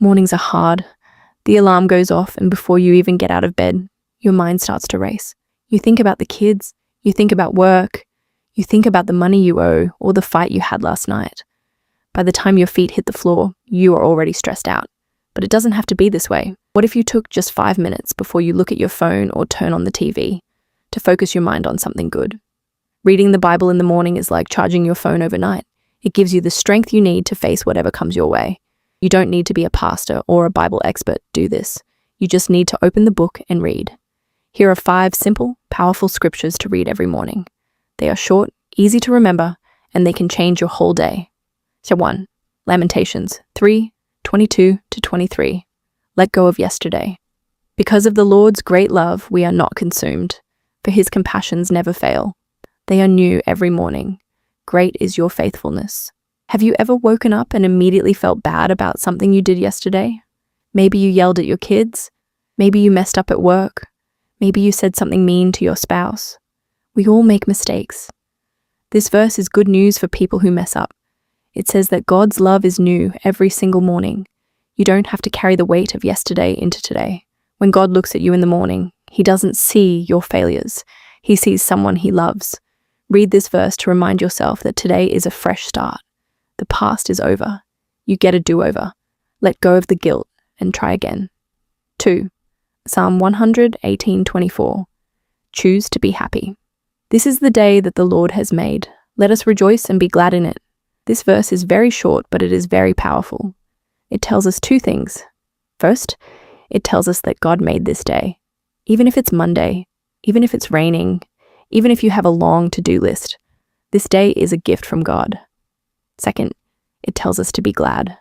Mornings are hard. The alarm goes off, and before you even get out of bed, your mind starts to race. You think about the kids, you think about work, you think about the money you owe or the fight you had last night. By the time your feet hit the floor, you are already stressed out. But it doesn't have to be this way. What if you took just 5 minutes before you look at your phone or turn on the TV to focus your mind on something good? Reading the Bible in the morning is like charging your phone overnight. It gives you the strength you need to face whatever comes your way. You don't need to be a pastor or a Bible expert to do this. You just need to open the book and read. Here are 5 simple, powerful scriptures to read every morning. They are short, easy to remember, and they can change your whole day. So 1. Lamentations 3:22-23. Let go of yesterday. Because of the Lord's great love, we are not consumed, for his compassions never fail. They are new every morning. Great is your faithfulness. Have you ever woken up and immediately felt bad about something you did yesterday? Maybe you yelled at your kids. Maybe you messed up at work. Maybe you said something mean to your spouse. We all make mistakes. This verse is good news for people who mess up. It says that God's love is new every single morning. You don't have to carry the weight of yesterday into today. When God looks at you in the morning, he doesn't see your failures. He sees someone he loves. Read this verse to remind yourself that today is a fresh start. The past is over. You get a do-over. Let go of the guilt and try again. 2. Psalm 118:24. Choose to be happy. This is the day that the Lord has made. Let us rejoice and be glad in it. This verse is very short, but it is very powerful. It tells us 2 things. First, it tells us that God made this day. Even if it's Monday, even if it's raining, even if you have a long to-do list, this day is a gift from God. Second, it tells us to be glad.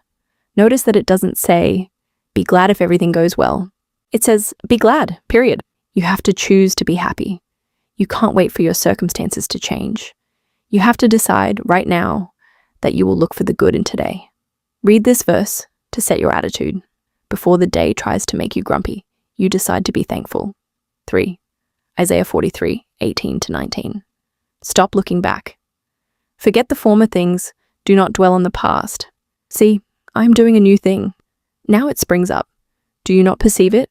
Notice that it doesn't say, be glad if everything goes well. It says, be glad, period. You have to choose to be happy. You can't wait for your circumstances to change. You have to decide right now that you will look for the good in today. Read this verse to set your attitude. Before the day tries to make you grumpy, you decide to be thankful. 3. Isaiah 43:18-19. Stop looking back. Forget the former things. Do not dwell on the past. See, I am doing a new thing. Now it springs up. Do you not perceive it?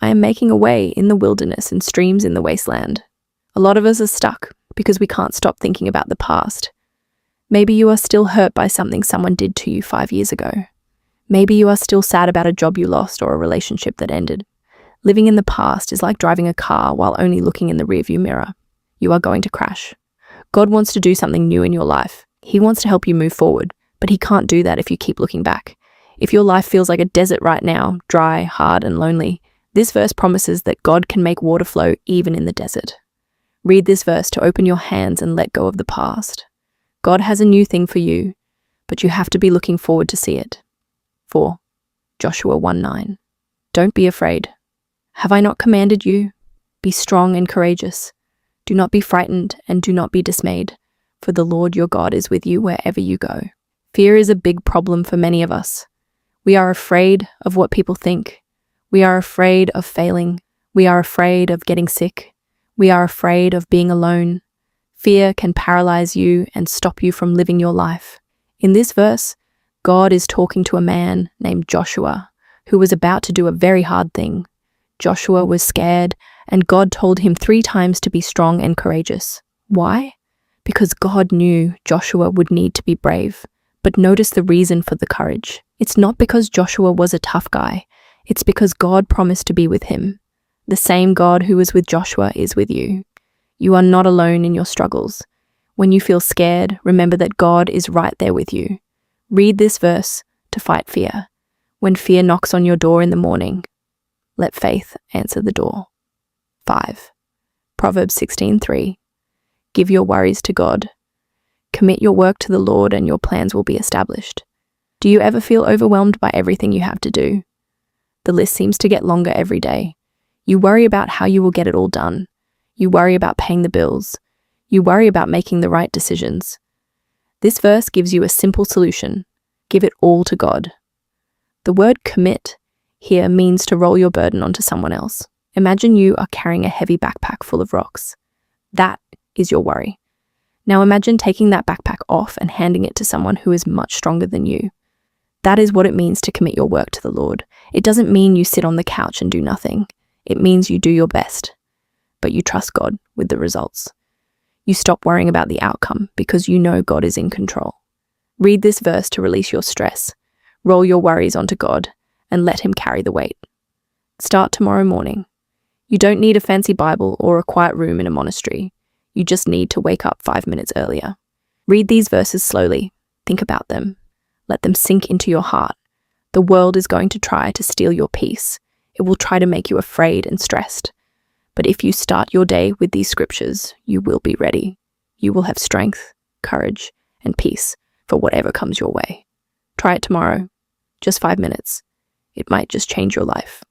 I am making a way in the wilderness and streams in the wasteland. A lot of us are stuck because we can't stop thinking about the past. Maybe you are still hurt by something someone did to you 5 years ago. Maybe you are still sad about a job you lost or a relationship that ended. Living in the past is like driving a car while only looking in the rearview mirror. You are going to crash. God wants to do something new in your life. He wants to help you move forward, but he can't do that if you keep looking back. If your life feels like a desert right now, dry, hard, and lonely, this verse promises that God can make water flow even in the desert. Read this verse to open your hands and let go of the past. God has a new thing for you, but you have to be looking forward to see it. 4. Joshua 1:9. Don't be afraid. Have I not commanded you? Be strong and courageous. Do not be frightened and do not be dismayed, for the Lord your God is with you wherever you go. Fear is a big problem for many of us. We are afraid of what people think. We are afraid of failing. We are afraid of getting sick. We are afraid of being alone. Fear can paralyze you and stop you from living your life. In this verse, God is talking to a man named Joshua, who was about to do a very hard thing. Joshua was scared, and God told him 3 times to be strong and courageous. Why? Because God knew Joshua would need to be brave. But notice the reason for the courage. It's not because Joshua was a tough guy. It's because God promised to be with him. The same God who was with Joshua is with you. You are not alone in your struggles. When you feel scared, remember that God is right there with you. Read this verse to fight fear. When fear knocks on your door in the morning, let faith answer the door. 5. Proverbs 16:3. Give your worries to God. Commit your work to the Lord and your plans will be established. Do you ever feel overwhelmed by everything you have to do? The list seems to get longer every day. You worry about how you will get it all done. You worry about paying the bills. You worry about making the right decisions. This verse gives you a simple solution. Give it all to God. The word commit here means to roll your burden onto someone else. Imagine you are carrying a heavy backpack full of rocks. That is your worry. Now imagine taking that backpack off and handing it to someone who is much stronger than you. That is what it means to commit your work to the Lord. It doesn't mean you sit on the couch and do nothing. It means you do your best, but you trust God with the results. You stop worrying about the outcome because you know God is in control. Read this verse to release your stress. Roll your worries onto God and let Him carry the weight. Start tomorrow morning. You don't need a fancy Bible or a quiet room in a monastery. You just need to wake up 5 minutes earlier. Read these verses slowly. Think about them. Let them sink into your heart. The world is going to try to steal your peace. It will try to make you afraid and stressed. But if you start your day with these scriptures, you will be ready. You will have strength, courage, and peace for whatever comes your way. Try it tomorrow. Just 5 minutes. It might just change your life.